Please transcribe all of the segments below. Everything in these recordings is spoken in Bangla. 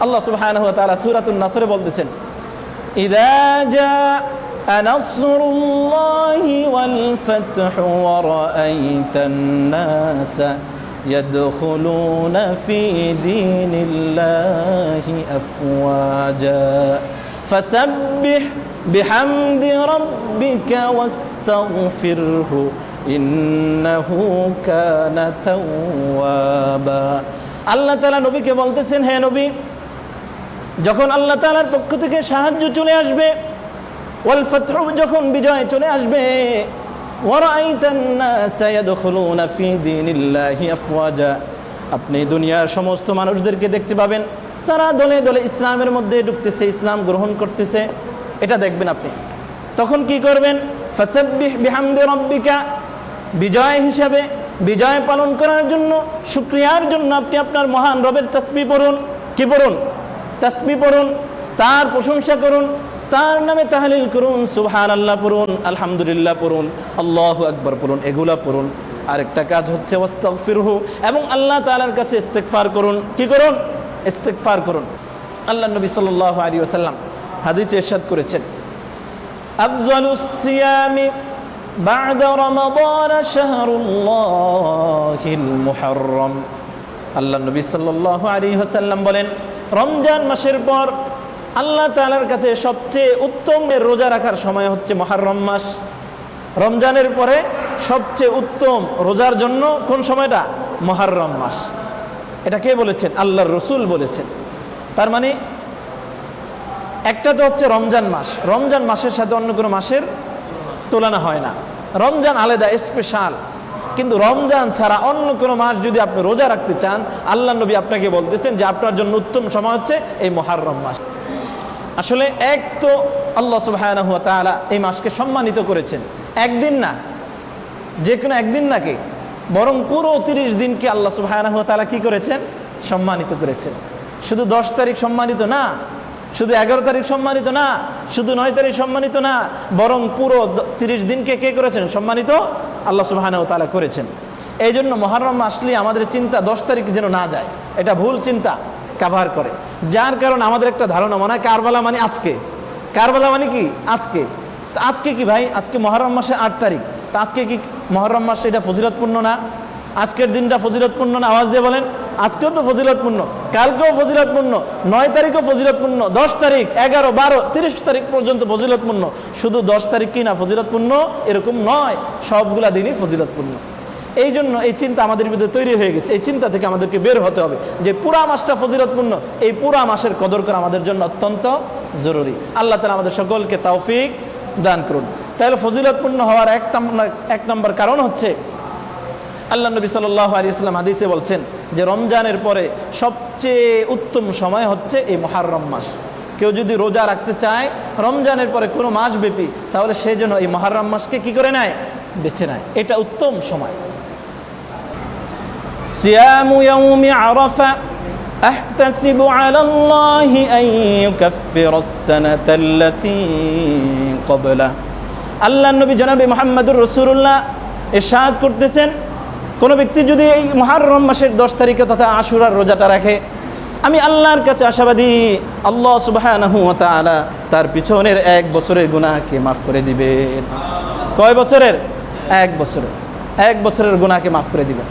আল্লাহ সুবহানাহু ওয়া তাআলা সূরাতুন নাসরে বলতেছেন, ইযা জাআ নাসরুল্লাহি ওয়াল ফাতহু ওয়া রাআইতান নাসা ইয়াদখুলুনা ফি দীনিল্লাহি আফওয়াজা ফাসাব্বিহ বিহামদি রাব্বিকা ওয়াস্তাগফিরহু ইন্নাহু কানা তাওয়াবা। আল্লাহ তাআলা নবীকে বলতেছেন, হে নবী, যখন আল্লাহ তাআলার পক্ষ থেকে সাহায্য চলে আসবে, ওয়াল ফাতহু, যখন বিজয় চলে আসবে, ওয়া রাআইতান নাসা ইয়াদখুলুনা ফি দীনিল্লাহি আফওয়াজা, আপনি দুনিয়ার সমস্ত মানুষদেরকে দেখতে পাবেন তারা দলে দলে ইসলামের মধ্যে ঢুকতেছে, ইসলাম গ্রহণ করতেছে, এটা দেখবেন আপনি। তখন কি করবেন? ফাসাব্বিহ বিহামদি রাব্বিকা, বিজয় হিসাবে, বিজয় পালন করার জন্য, শুকরিয়ার জন্য আপনি আপনার মহান রবের তাসবিহ পড়ুন। কি পড়ুন? তাসবিহ পড়ুন, তার প্রশংসা করুন, তার নামে তাহলিল করুন, সুবহানাল্লাহ পড়ুন, আলহামদুলিল্লাহ পড়ুন, আল্লাহু আকবার পড়ুন, এগুলা পড়ুন। আরেকটা কাজ হচ্ছে ওয়াস্তাগফিরহু, এবং আল্লাহ তাআলার কাছে ইস্তিগফার করুন। কি করুন? ইস্তিগফার করুন। আল্লাহ নবী সাল্লাল্লাহু আলাইহি ওয়াসাল্লাম হাদিসে ইরশাদ করেছেন, আফযালুস সিয়ামি বা'দা রমাদান শাহরুল্লাহিল মুহাররম। আল্লাহ নবী সাল্লাল্লাহু আলাইহি ওয়াসাল্লাম বলেন, রমজান মাসের পর আল্লাহ তাআলার কাছে সবচেয়ে উত্তম রোজা রাখার সময় হচ্ছে মুহররম মাস। রমজানের পরে সবচেয়ে উত্তম রোজার জন্য কোন সময়টা? মুহররম মাস। এটা কে বলেছেন? আল্লাহর রাসূল বলেছেন। তার মানে একটা তো হচ্ছে রমজান মাস, রমজান মাসের সাথে অন্য কোনো মাসের তুলনা হয় না। রমজান আলাদা, স্পেশাল। কিন্তু রমজান ছাড়া অন্য কোনো মাস যদি আপনি রোজা রাখতে চান, আল্লাহ নবী আপনাকে বলতেছেন যে আপনার জন্য উত্তম সময় হচ্ছে এই মুহররম মাস। আসলে এক তো আল্লাহ সুবহানাহু ওয়া তাআলা এই মাসকে সম্মানিত করেছেন, একদিন না, যে কোনো একদিন নাকি, বরং পুরো 30 দিনকে আল্লাহ সুবহানাহু ওয়া তাআলা কি করেছেন? সম্মানিত করেছেন। শুধু 10 তারিখ সম্মানিত না, শুধু 11 তারিখ সম্মানিত না, শুধু 9 তারিখ সম্মানিত না, বরং পুরো 30 দিনকে কে করেছেন? সম্মানিত আল্লাহ সুবহানাহু ওয়া তাআলা করেছেন। এই জন্য মুহররম আসলে আমাদের চিন্তা 10 তারিখ যেন না যায়, এটা ভুল চিন্তা কাভার করে। যার কারণে আমাদের একটা ধারণা, মনে হয় কারবালা মানে আজকে, কারবালা মানে কি আজকে। তো আজকে কি ভাই? আজকে মুহররম মাসের 8 তারিখ, তো আজকে কি মুহররম মাস? এটা ফজিলতপূর্ণ না? আজকের দিনটা ফজিলতপূর্ণ না? আওয়াজ দিয়ে বলেন। আজকেও তো ফজিলতপূর্ণ, কালকেও ফজিলতপূর্ণ, 9 তারিখও ফজিলতপূর্ণ, 10 তারিখ, 11, 12, 30 তারিখ পর্যন্ত ফজিলতপূর্ণ। শুধু 10 তারিখ কি না ফজিলতপূর্ণ? এরকম নয়, সবগুলা দিনই ফজিলতপূর্ণ। এই জন্য এই চিন্তা আমাদের ভিতরে তৈরি হয়ে গেছে। এই চিন্তা থেকে আমাদেরকে বের হতে হবে যে পুরা মাসটা ফজিলতপূর্ণ, এই পুরা মাসের কদর করা আমাদের জন্য অত্যন্ত জরুরি। আল্লাহ তাআলা আমাদের সকলকে তৌফিক দান করুন। তাহলে ফজিলতপূর্ণ হওয়ার এক নম্বর কারণ হচ্ছে, আল্লাহ নবী সাল্লাল্লাহু আলাইহি ওয়াসাল্লাম হাদিসে বলছেন যে রমজানের পরে সবচেয়ে উত্তম সময় হচ্ছে এই মুহররম মাস। কেউ যদি রোজা রাখতে চায় রমজানের পরে কোনো মাস ব্যাপী, তাহলে সেই জন্য এই মুহররম মাসকে কি করে নেয়? বেছে নেয়। এটা উত্তম সময়। সিয়ামু ইয়াউমি আরাফা আহতাসিবু আলাল্লাহি আন ইউকাফফিরাস সানাতাল্লাতী ক্বাবলা। আল্লাহর নবী জনাবে মুহাম্মদুর রাসূলুল্লাহ ইরশাদ করতেছেন, কোনো ব্যক্তি যদি এই মুহররম মাসের 10 তারিখে তথা আশুরার রোজাটা রাখে, আমি আল্লাহর কাছে আশাবাদী আল্লাহ সুবহানাহু ওয়া তাআলা তার পিছনের 1 বছরের গুনাহকে মাফ করে দিবেন। কয় বছরের? 1 বছরের। 1 বছরের গুনাহকে মাফ করে দিবেন।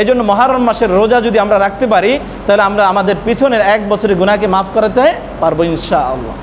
এই জন্য মুহররম মাসের রোজা যদি আমরা রাখতে পারি, তাহলে আমরা আমাদের পিছনের 1 বছরের গুনাহকে মাফ করাতে পারবো ইনশাআল্লাহ।